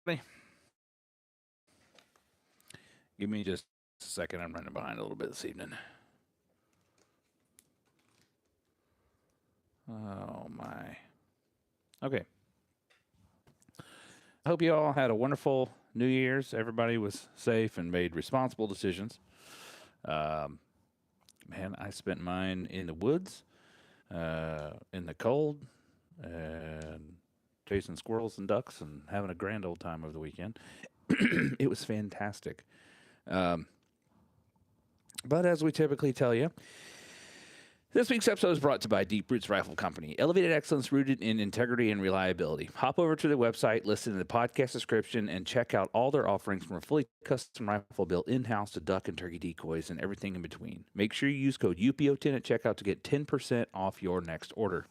Give me just a second. I'm running behind a little bit this evening. Oh, my. Okay. I hope you all had a wonderful New Year's. Everybody was safe and made responsible decisions. Um, Man, I spent mine in the woods, in the cold, and chasing squirrels and ducks and having a grand old time over the weekend. It was fantastic. Um, but as we typically tell you, this week's episode is brought to you by Deep Roots Rifle Company. Elevated excellence rooted in integrity and reliability. Hop over to their website, listen in the podcast description, and check out all their offerings from a fully custom rifle built in-house to duck and turkey decoys and everything in between. Make sure you use code UPO10 at checkout to get 10% off your next order.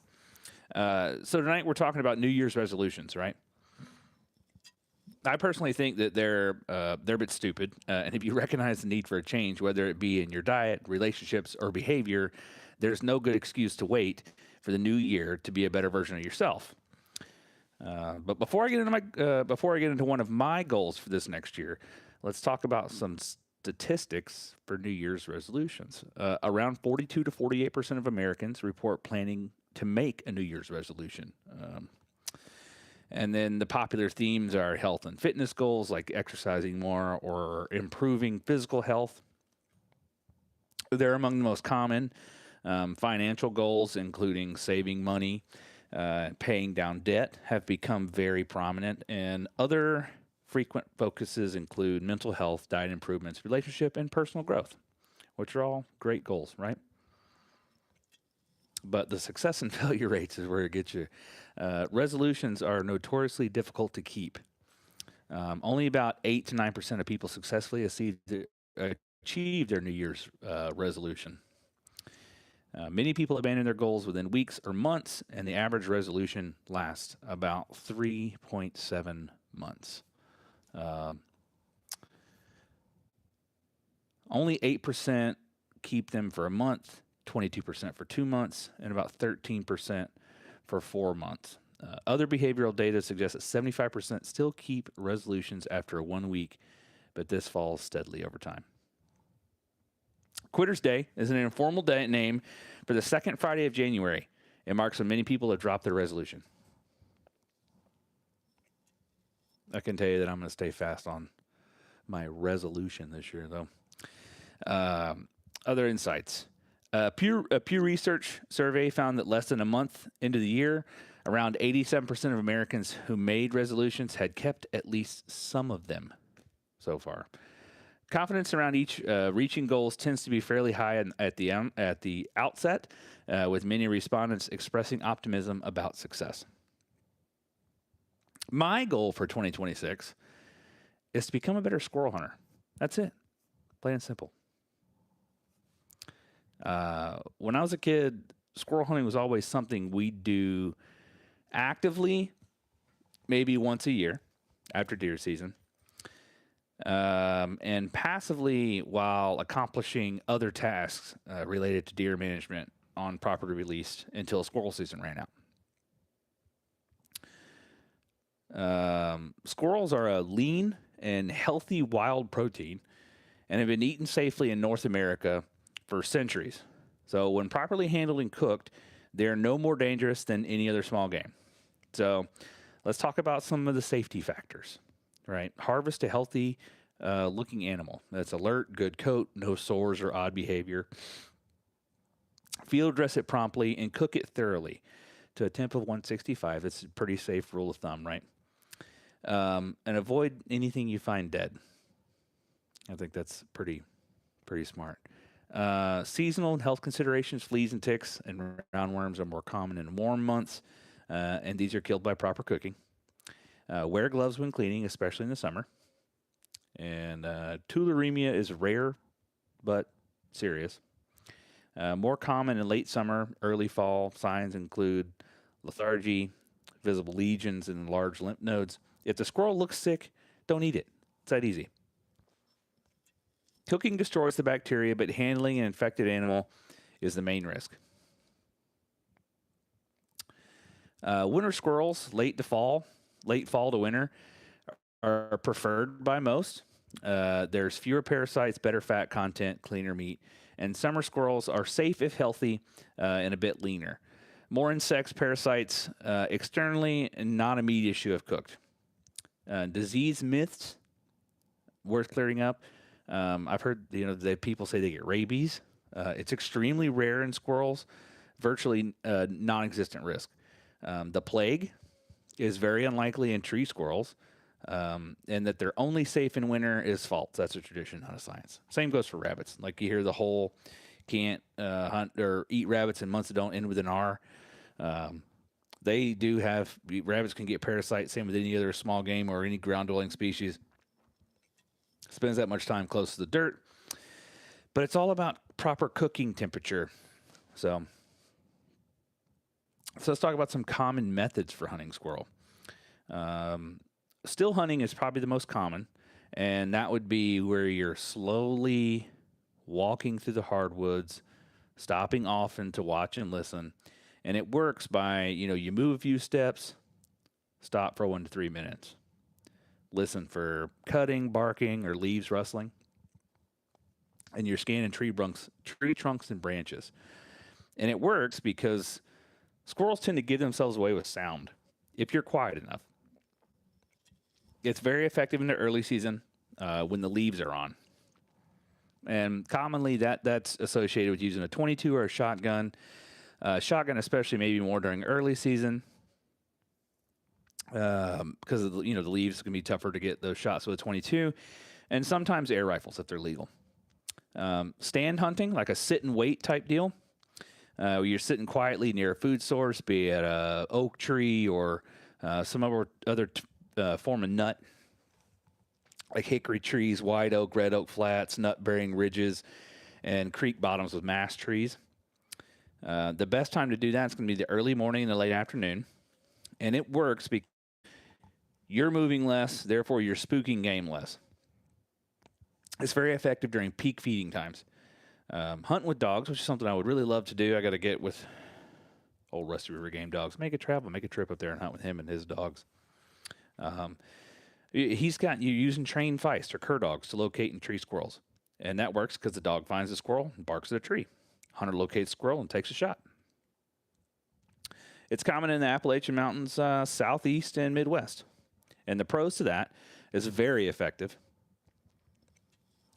So tonight we're talking about New Year's resolutions, right? I personally think that they're a bit stupid, and if you recognize the need for a change, whether it be in your diet, relationships, or behavior, there's no good excuse to wait for the new year to be a better version of yourself. But before I get into one of my goals for this next year, let's talk about some statistics for New Year's resolutions. Around 42 to 48% of Americans report planning to make a New Year's resolution. And then the popular themes are health and fitness goals like exercising more or improving physical health. They're among the most common. Financial goals, including saving money, paying down debt, have become very prominent. And other frequent focuses include mental health, diet improvements, relationship, and personal growth, which are all great goals, right? But the success and failure rates is where it gets you. Resolutions are notoriously difficult to keep. Only about 8 to 9% of people successfully achieve their New Year's resolution. Many people abandon their goals within weeks or months, and the average resolution lasts about 3.7 months. Only 8% keep them for a month, 22% for 2 months, and about 13% for 4 months. Other behavioral data suggests that 75% still keep resolutions after 1 week, but this falls steadily over time. Quitter's Day is an informal name for the second Friday of January. It marks when many people have dropped their resolution. I can tell you that I'm going to stay fast on my resolution this year, though. Other insights. A Pew Research survey found that less than a month into the year, around 87% of Americans who made resolutions had kept at least some of them so far. Confidence around each reaching goals tends to be fairly high at the outset, with many respondents expressing optimism about success. My goal for 2026 is to become a better squirrel hunter. That's it, plain and simple. When I was a kid, squirrel hunting was always something we'd do actively, maybe once a year after deer season. And passively while accomplishing other tasks related to deer management on property release until squirrel season ran out. Squirrels are a lean and healthy wild protein and have been eaten safely in North America for centuries. So when properly handled and cooked, they're no more dangerous than any other small game. So let's talk about some of the safety factors. Right, harvest a healthy looking animal that's alert, good coat, no sores or odd behavior. Field dress it promptly and cook it thoroughly to a temp of 165. It's a pretty safe rule of thumb, right? And avoid anything you find dead. I think that's pretty smart. Seasonal and health considerations, fleas and ticks and roundworms are more common in warm months, and these are killed by proper cooking. Wear gloves when cleaning, especially in the summer. And tularemia is rare, but serious. More common in late summer, early fall. Signs include lethargy, visible lesions, and large lymph nodes. If the squirrel looks sick, don't eat it. It's that easy. Cooking destroys the bacteria, but handling an infected animal is the main risk. Winter squirrels, late fall to winter, are preferred by most. There's fewer parasites, better fat content, cleaner meat, and summer squirrels are safe if healthy and a bit leaner. More insects, parasites externally, and not a meat issue if cooked. Disease myths worth clearing up. I've heard that people say they get rabies. It's extremely rare in squirrels, virtually non-existent risk. The plague is very unlikely in tree squirrels, and that they're only safe in winter is false. That's a tradition, not a science. Same goes for rabbits. Like you hear the whole can't hunt or eat rabbits in months that don't end with an R. They do have rabbits can get parasites. Same with any other small game or any ground dwelling species. Spends that much time close to the dirt, but it's all about proper cooking temperature. So let's talk about some common methods for hunting squirrel. Still hunting is probably the most common, and that would be where you're slowly walking through the hardwoods, stopping often to watch and listen. And it works by, you move a few steps, stop for 1 to 3 minutes. Listen for cutting, barking, or leaves rustling. And you're scanning tree trunks and branches. And it works because squirrels tend to give themselves away with sound if you're quiet enough. It's very effective in the early season when the leaves are on. And commonly that's associated with using a 22 or a shotgun. Shotgun especially maybe more during early season because of the leaves can be tougher to get those shots with a 22. And sometimes air rifles if they're legal. Stand hunting, like a sit and wait type deal. Where you're sitting quietly near a food source, be it a oak tree or some other form of nut, like hickory trees, white oak, red oak flats, nut-bearing ridges, and creek bottoms with mast trees. The best time to do that is going to be the early morning and the late afternoon, and it works because you're moving less, therefore you're spooking game less. It's very effective during peak feeding times. Hunting with dogs, which is something I would really love to do. I got to get with old Rusty River Game Dogs. Make a trip up there and hunt with him and his dogs. He's got you using trained feist or cur dogs to locate and tree squirrels. And that works because the dog finds the squirrel and barks at a tree. Hunter locates squirrel and takes a shot. It's common in the Appalachian Mountains, southeast and Midwest. And the pros to that is very effective.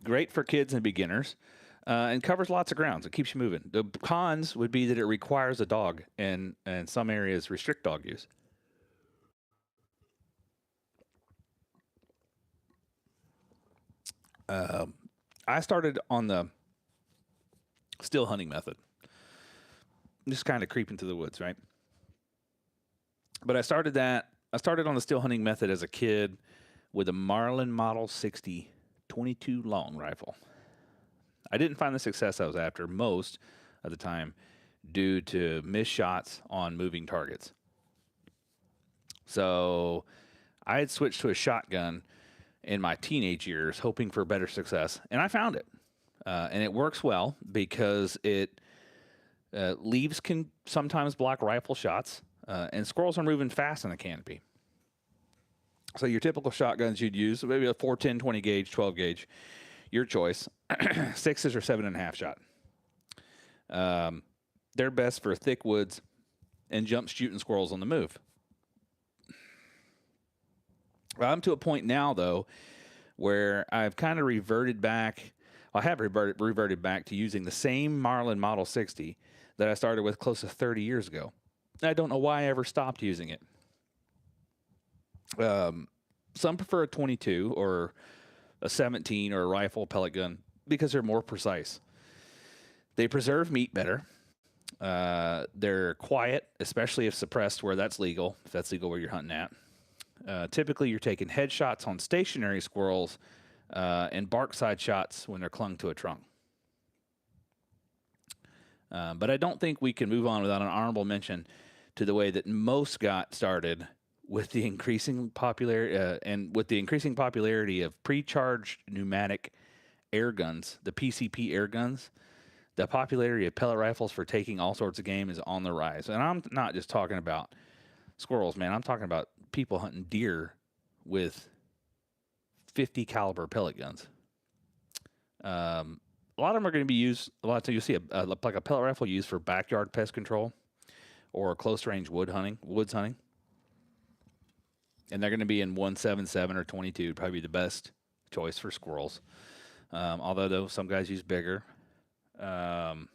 Great for kids and beginners. And covers lots of grounds. It keeps you moving. The cons would be that it requires a dog, and some areas restrict dog use. I started on the still hunting method. Just kind of creeping through the woods, right? But I started on the still hunting method as a kid with a Marlin Model 60 22 long rifle. I didn't find the success I was after most of the time due to missed shots on moving targets. So I had switched to a shotgun in my teenage years, hoping for better success, and I found it. And it works well because leaves can sometimes block rifle shots, and squirrels are moving fast in the canopy. So your typical shotguns you'd use, maybe a 410, 20 gauge, 12 gauge, your choice, 6s or 7.5 shot. They're best for thick woods and jump shooting squirrels on the move. I'm to a point now, though, where I've kind of reverted back. I have reverted back to using the same Marlin Model 60 that I started with close to 30 years ago. I don't know why I ever stopped using it. Some prefer a 22 or a 17 or a rifle pellet gun because they're more precise. They preserve meat better. They're quiet, especially if suppressed where that's legal, if that's legal where you're hunting at. Typically, you're taking headshots on stationary squirrels and bark side shots when they're clung to a trunk. But I don't think we can move on without an honorable mention to the way that most got started with the increasing popularity of pre-charged pneumatic air guns, the PCP air guns. The popularity of pellet rifles for taking all sorts of game is on the rise. And I'm not just talking about squirrels, man. I'm talking about people hunting deer with 50 caliber pellet guns. A lot of them are going to be used. A lot of times you'll see like a pellet rifle used for backyard pest control or close range woods hunting, and they're going to be in 177 or 22. Probably the best choice for squirrels. Although though some guys use bigger. But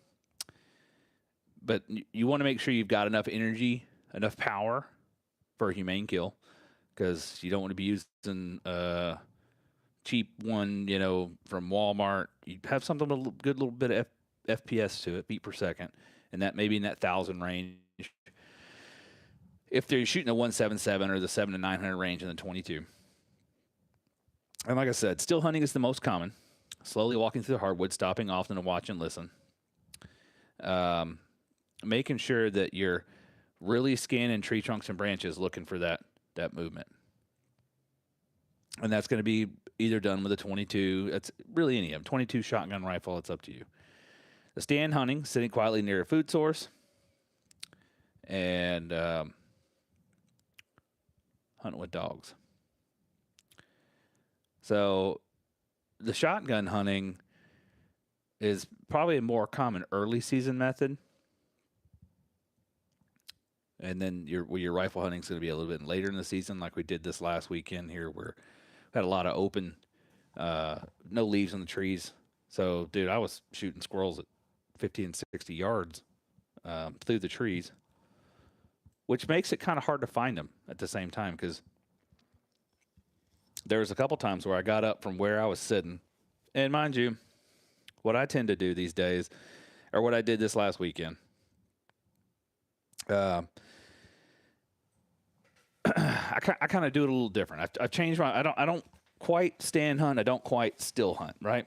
you want to make sure you've got enough energy, enough power for a humane kill, because you don't want to be using cheap one, from Walmart. You have something with a good little bit of FPS to it, feet per second, and that maybe in that 1,000 range. If they're shooting the 177 or the 7 to 900 range in the 22. And like I said, still hunting is the most common. Slowly walking through the hardwood, stopping often to watch and listen. Making sure that you're really scanning tree trunks and branches looking for that movement. And that's going to be either done with a 22. It's really any of them. 22 shotgun rifle, it's up to you. The stand hunting, sitting quietly near a food source. And hunting with dogs. So the shotgun hunting is probably a more common early season method. And then your rifle hunting is going to be a little bit later in the season, like we did this last weekend here, where we had a lot of open, no leaves on the trees. So, dude, I was shooting squirrels at 50 and 60 yards through the trees, which makes it kind of hard to find them at the same time, because there was a couple times where I got up from where I was sitting. And mind you, what I tend to do these days, or what I did this last weekend, I kind of do it a little different. I've changed my. I don't quite stand hunt. I don't quite still hunt. Right.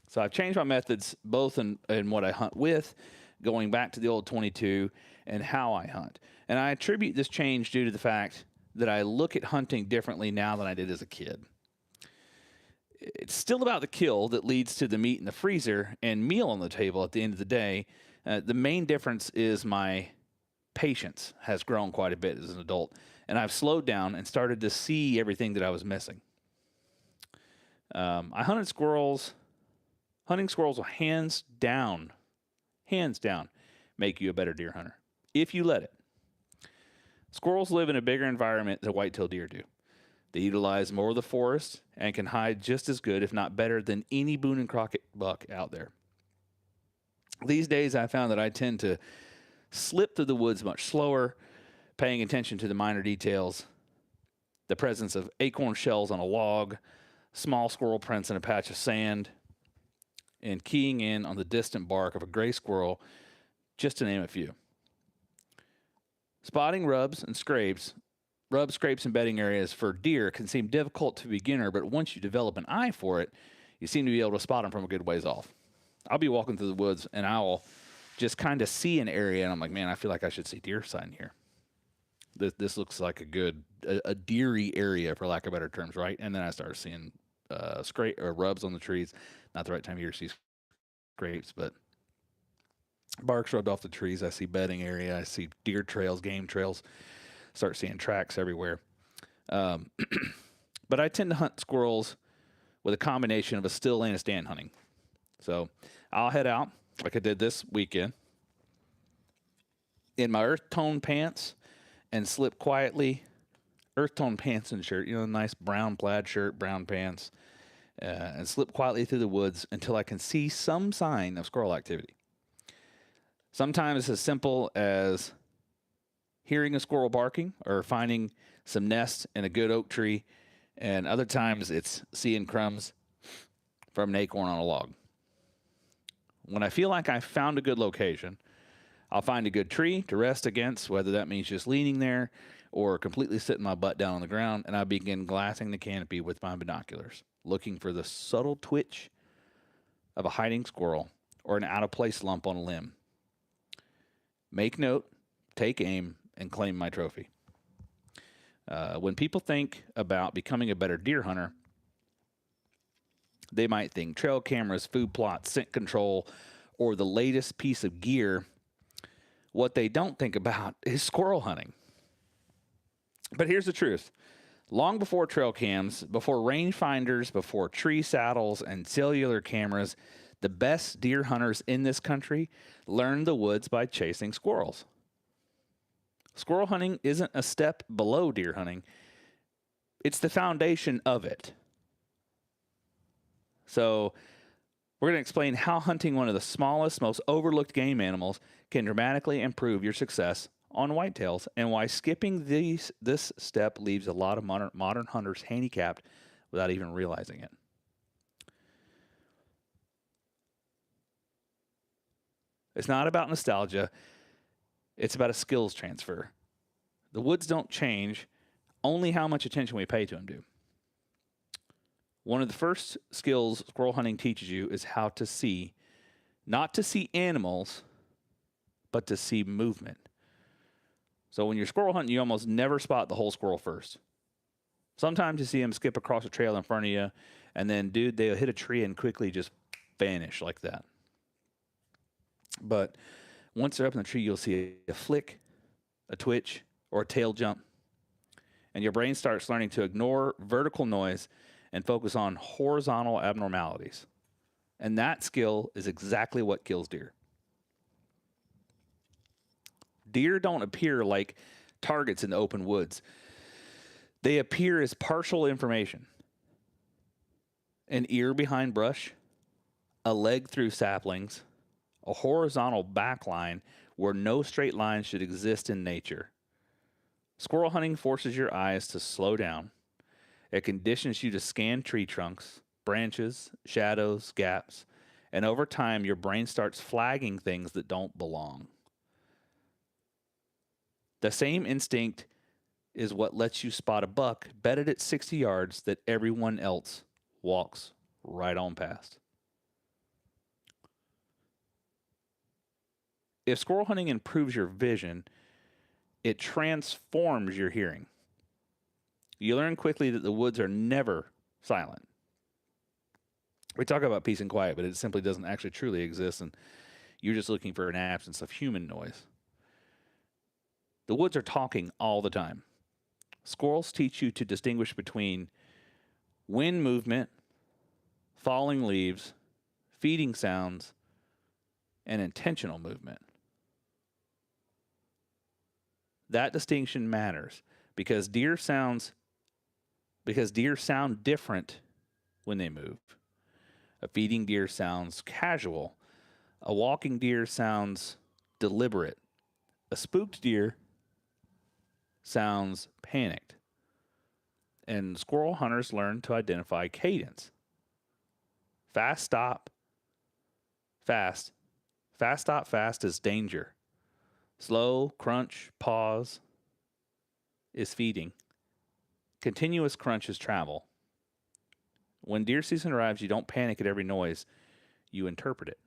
So I've changed my methods both in what I hunt with, going back to the old 22, and how I hunt. And I attribute this change due to the fact that I look at hunting differently now than I did as a kid. It's still about the kill that leads to the meat in the freezer and meal on the table at the end of the day. The main difference is my patience has grown quite a bit as an adult, and I've slowed down and started to see everything that I was missing. I hunted squirrels. Hunting squirrels will hands down, make you a better deer hunter, if you let it. Squirrels live in a bigger environment than white-tailed deer do. They utilize more of the forest and can hide just as good, if not better, than any Boone and Crockett buck out there. These days, I found that I tend to slip through the woods much slower, paying attention to the minor details, the presence of acorn shells on a log, small squirrel prints in a patch of sand, and keying in on the distant bark of a gray squirrel, just to name a few. Spotting rubs, scrapes, and bedding areas for deer can seem difficult to a beginner, but once you develop an eye for it, you seem to be able to spot them from a good ways off. I'll be walking through the woods, and I'll just kind of see an area, and I'm like, man, I feel like I should see deer sign here. This looks like a deery area, for lack of better terms, right? And then I start seeing scrape or rubs on the trees. Not the right time of year to see scrapes, but bark's rubbed off the trees. I see bedding area. I see deer trails, game trails. Start seeing tracks everywhere. But I tend to hunt squirrels with a combination of a still and a stand hunting. So I'll head out like I did this weekend in my earth tone pants and slip quietly. Earth tone pants and shirt, nice brown plaid shirt, brown pants, and slip quietly through the woods until I can see some sign of squirrel activity. Sometimes it's as simple as hearing a squirrel barking or finding some nests in a good oak tree, and other times it's seeing crumbs from an acorn on a log. When I feel like I've found a good location, I'll find a good tree to rest against, whether that means just leaning there or completely sitting my butt down on the ground, and I begin glassing the canopy with my binoculars, looking for the subtle twitch of a hiding squirrel or an out-of-place lump on a limb. Make note, take aim, and claim my trophy. When people think about becoming a better deer hunter, they might think trail cameras, food plots, scent control, or the latest piece of gear. What they don't think about is squirrel hunting. But here's the truth. Long before trail cams, before rangefinders, before tree saddles and cellular cameras, the best deer hunters in this country learned the woods by chasing squirrels. Squirrel hunting isn't a step below deer hunting. It's the foundation of it. So we're going to explain how hunting one of the smallest, most overlooked game animals can dramatically improve your success on whitetails, and why skipping this step leaves a lot of modern hunters handicapped without even realizing it. It's not about nostalgia. It's about a skills transfer. The woods don't change, only how much attention we pay to them do. One of the first skills squirrel hunting teaches you is how to see, not to see animals, but to see movement. So when you're squirrel hunting, you almost never spot the whole squirrel first. Sometimes you see them skip across a trail in front of you, and then, dude, they'll hit a tree and quickly just vanish like that. But once they're up in the tree, you'll see a flick, a twitch, or a tail jump. And your brain starts learning to ignore vertical noise and focus on horizontal abnormalities. And that skill is exactly what kills deer. Deer don't appear like targets in the open woods. They appear as partial information. An ear behind brush, a leg through saplings, a horizontal back line where no straight lines should exist in nature. Squirrel hunting forces your eyes to slow down. It conditions you to scan tree trunks, branches, shadows, gaps, and over time your brain starts flagging things that don't belong. The same instinct is what lets you spot a buck bedded at 60 yards that everyone else walks right on past. If squirrel hunting improves your vision, it transforms your hearing. You learn quickly that the woods are never silent. We talk about peace and quiet, but it simply doesn't actually truly exist, and you're just looking for an absence of human noise. The woods are talking all the time. Squirrels teach you to distinguish between wind movement, falling leaves, feeding sounds, and intentional movement. That distinction matters because deer sound different when they move. A feeding deer sounds casual. A walking deer sounds deliberate. A spooked deer sounds panicked. And squirrel hunters learn to identify cadence. Fast, stop, fast. Fast, stop, fast is danger. Slow, crunch, pause is feeding. Continuous crunch is travel. When deer season arrives, you don't panic at every noise. You interpret it.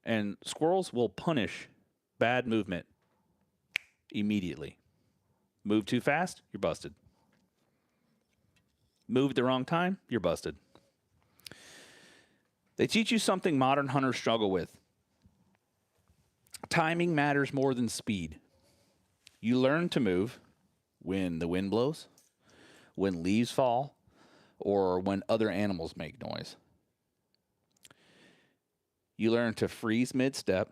And squirrels will punish bad movement immediately. Move too fast, you're busted. Move at the wrong time, you're busted. They teach you something modern hunters struggle with. Timing matters more than speed. You learn to move when the wind blows, when leaves fall, or when other animals make noise. You learn to freeze mid-step,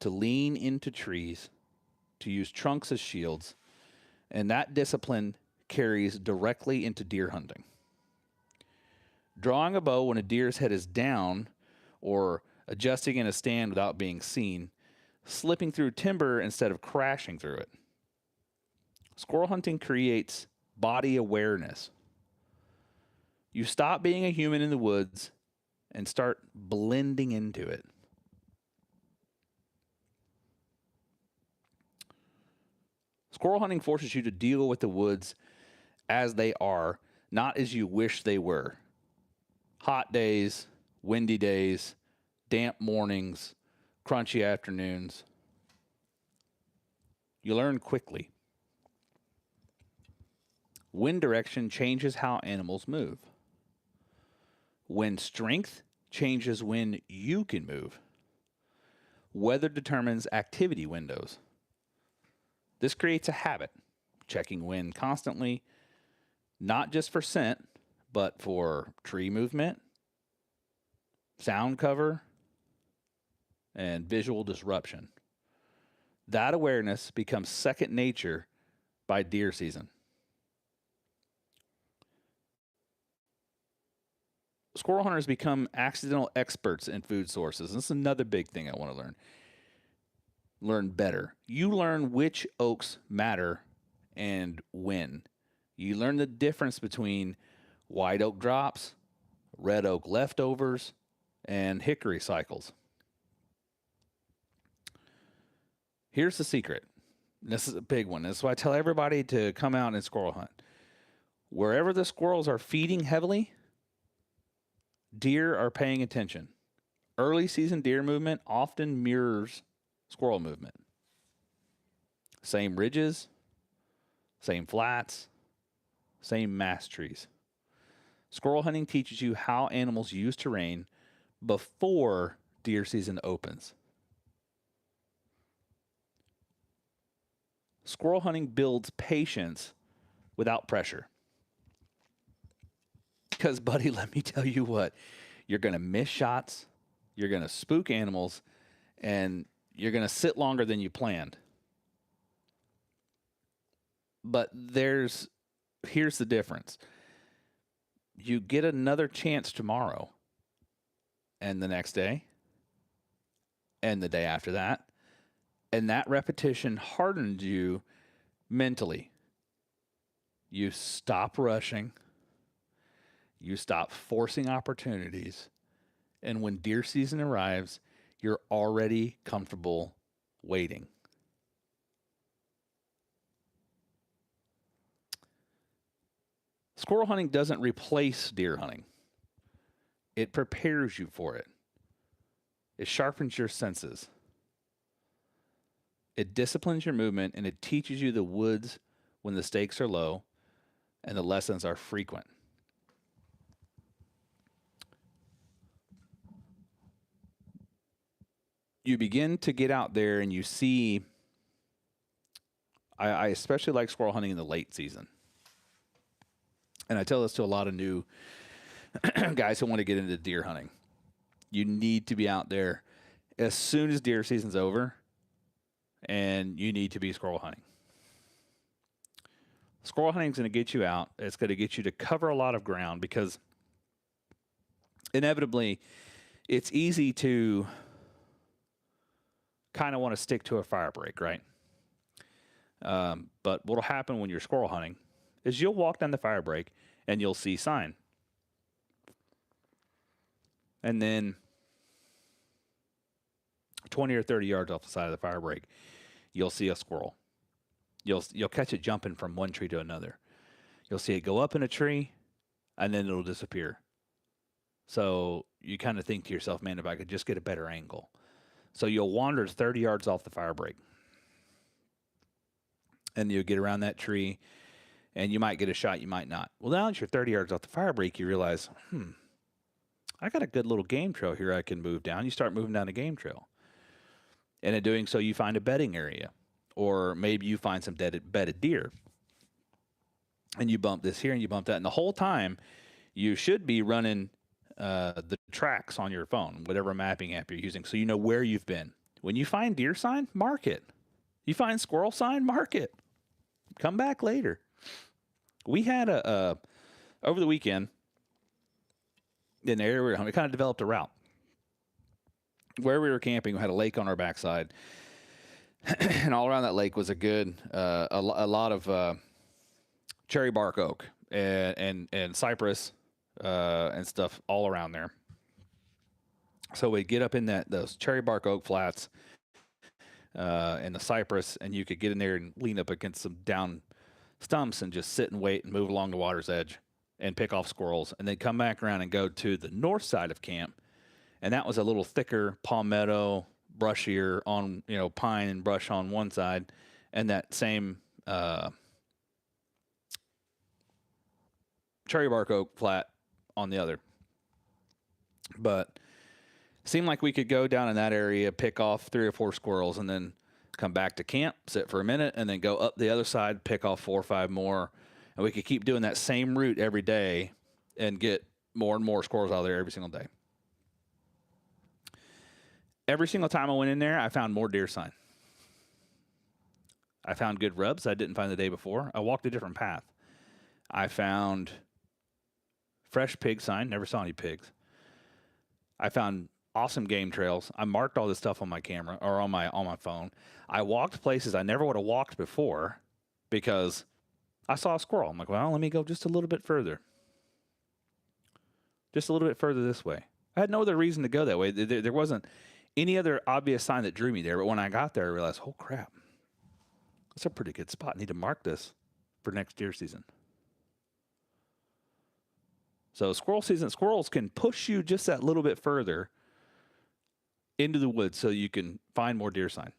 to lean into trees, to use trunks as shields, and that discipline carries directly into deer hunting. Drawing a bow when a deer's head is down, or adjusting in a stand without being seen, slipping through timber instead of crashing through it. Squirrel hunting creates body awareness. You stop being a human in the woods and start blending into it. Squirrel hunting forces you to deal with the woods as they are, not as you wish they were. Hot days, windy days, damp mornings, crunchy afternoons. You learn quickly. Wind direction changes how animals move. Wind strength changes when you can move. Weather determines activity windows. This creates a habit, checking wind constantly, not just for scent, but for tree movement, sound cover, and visual disruption. That awareness becomes second nature by deer season. Squirrel hunters become accidental experts in food sources. This is another big thing I want to learn. Learn better. You learn which oaks matter and when. You learn the difference between white oak drops, red oak leftovers, and hickory cycles. Here's the secret. This is a big one. This is why I tell everybody to come out and squirrel hunt. Wherever the squirrels are feeding heavily, deer are paying attention. Early season deer movement often mirrors squirrel movement. Same ridges, same flats, same mass trees. Squirrel hunting teaches you how animals use terrain before deer season opens. Squirrel hunting builds patience without pressure. Because, buddy, let me tell you what, you're going to miss shots, you're going to spook animals, and you're going to sit longer than you planned. But here's the difference. You get another chance tomorrow, and the next day, and the day after that, and that repetition hardens you mentally. You stop rushing. You stop forcing opportunities. And when deer season arrives, you're already comfortable waiting. Squirrel hunting doesn't replace deer hunting. It prepares you for it. It sharpens your senses. It disciplines your movement, and it teaches you the woods when the stakes are low and the lessons are frequent. You begin to get out there and you see, I especially like squirrel hunting in the late season. And I tell this to a lot of new guys who want to get into deer hunting. You need to be out there as soon as deer season's over, and you need to be squirrel hunting. Squirrel hunting is going to get you out. It's going to get you to cover a lot of ground because inevitably it's easy to kind of want to stick to a fire break, right? But what will happen when you're squirrel hunting is you'll walk down the fire break and you'll see sign. And then 20 or 30 yards off the side of the fire break, you'll see a squirrel. You'll catch it jumping from one tree to another. You'll see it go up in a tree, and then it'll disappear. So you kind of think to yourself, man, if I could just get a better angle. So you'll wander 30 yards off the fire break. And you'll get around that tree, and you might get a shot, you might not. Well, now that you're 30 yards off the fire break, you realize, I got a good little game trail here I can move down. You start moving down a game trail. And in doing so, you find a bedding area. Or maybe you find some bedded deer. And you bump this here and you bump that. And the whole time, you should be running the tracks on your phone, whatever mapping app you're using, so you know where you've been. When you find deer sign, mark it. You find squirrel sign, mark it. Come back later. We had over the weekend, in the area we kind of developed a route. Where we were camping, we had a lake on our backside. And all around that lake was a lot of cherry bark oak and cypress and stuff all around there. So we'd get up in those cherry bark oak flats and the cypress, and you could get in there and lean up against some down stumps and just sit and wait and move along the water's edge and pick off squirrels, and then come back around and go to the north side of camp. And that was a little thicker palmetto, brushier on, pine and brush on one side, and that same cherry bark oak flat on the other. But it seemed like we could go down in that area, pick off 3 or 4 squirrels, and then come back to camp, sit for a minute, and then go up the other side, pick off 4 or 5 more. And we could keep doing that same route every day and get more and more squirrels out of there every single day. Every single time I went in there, I found more deer sign. I found good rubs I didn't find the day before. I walked a different path. I found fresh pig sign, never saw any pigs. I found awesome game trails. I marked all this stuff on my camera or on my phone. I walked places I never would have walked before because I saw a squirrel. I'm like, well, let me go just a little bit further. Just a little bit further this way. I had no other reason to go that way. There wasn't any other obvious sign that drew me there. But when I got there, I realized, oh, crap. That's a pretty good spot. I need to mark this for next deer season. So squirrel season, squirrels can push you just that little bit further into the woods so you can find more deer sign.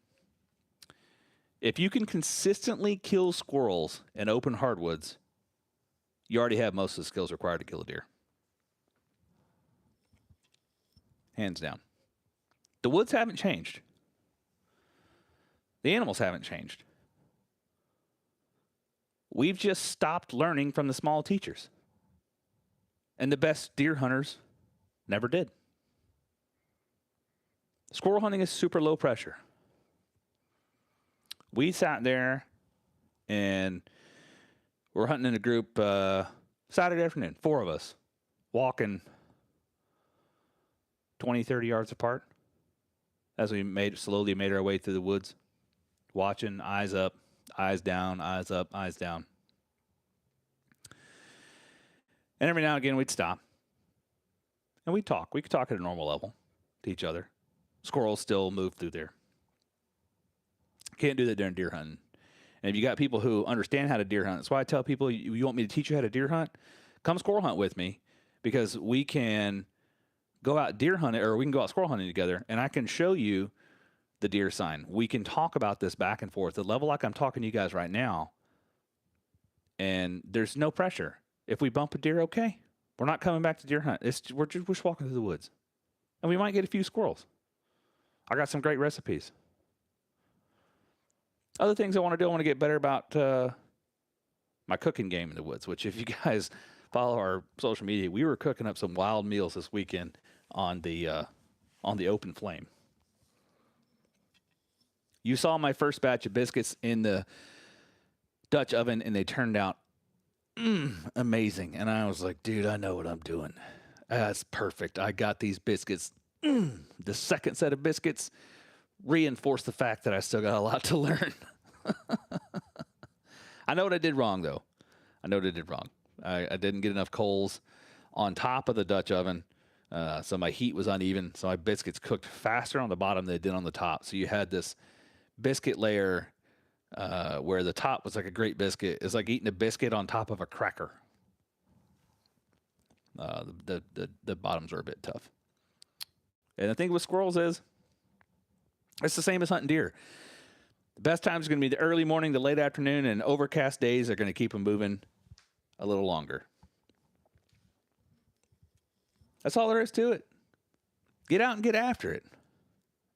If you can consistently kill squirrels in open hardwoods, you already have most of the skills required to kill a deer. Hands down. The woods haven't changed. The animals haven't changed. We've just stopped learning from the small teachers. And the best deer hunters never did. Squirrel hunting is super low pressure. We sat there and we're hunting in a group Saturday afternoon, 4 of us, walking 20, 30 yards apart as we slowly made our way through the woods, watching, eyes up, eyes down, eyes up, eyes down. And every now and again, we'd stop and we'd talk. We could talk at a normal level to each other. Squirrels still move through there. Can't do that during deer hunting. And if you got people who understand how to deer hunt, that's why I tell people, you want me to teach you how to deer hunt? Come squirrel hunt with me, because we can go out deer hunting, or we can go out squirrel hunting together, and I can show you the deer sign. We can talk about this back and forth, the level like I'm talking to you guys right now, and there's no pressure. If we bump a deer, okay. We're not coming back to deer hunt. We're just walking through the woods. And we might get a few squirrels. I got some great recipes. Other things I want to do, I want to get better about my cooking game in the woods, which if you guys follow our social media, we were cooking up some wild meals this weekend on the open flame. You saw my first batch of biscuits in the Dutch oven, and they turned out amazing. And I was like, dude, I know what I'm doing. That's perfect. I got these biscuits. The second set of biscuits reinforced the fact that I still got a lot to learn. I know what I did wrong, though. I know what I did wrong. I didn't get enough coals on top of the Dutch oven, so my heat was uneven. So my biscuits cooked faster on the bottom than they did on the top. So you had this biscuit layer where the top was like a great biscuit. It's like eating a biscuit on top of a cracker. The bottoms are a bit tough. And the thing with squirrels is, it's the same as hunting deer. The best time is going to be the early morning, the late afternoon, and overcast days are going to keep them moving a little longer. That's all there is to it. Get out and get after it.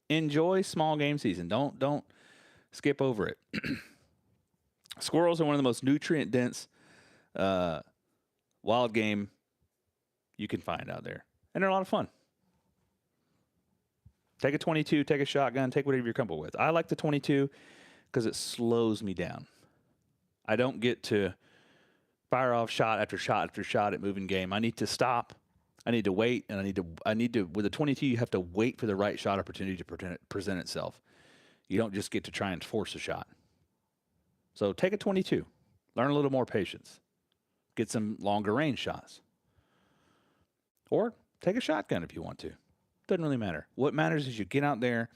Enjoy small game season. Don't skip over it. Squirrels are one of the most nutrient-dense wild game you can find out there. And they're a lot of fun. Take a 22, take a shotgun, take whatever you're comfortable with. I like the 22 because it slows me down. I don't get to fire off shot after shot after shot at moving game. I need to stop. I need to wait, and I need to. With a 22, you have to wait for the right shot opportunity to present itself. You don't just get to try and force a shot. So take a 22. Learn a little more patience. Get some longer range shots. Or take a shotgun if you want to. Doesn't really matter. What matters is you get out there,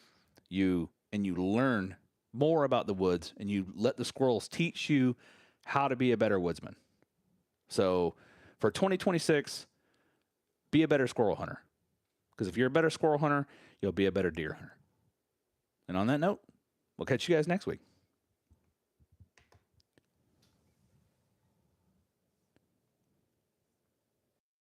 you learn more about the woods, and you let the squirrels teach you how to be a better woodsman. So for 2026, be a better squirrel hunter. Because if you're a better squirrel hunter, you'll be a better deer hunter. And on that note, we'll catch you guys next week.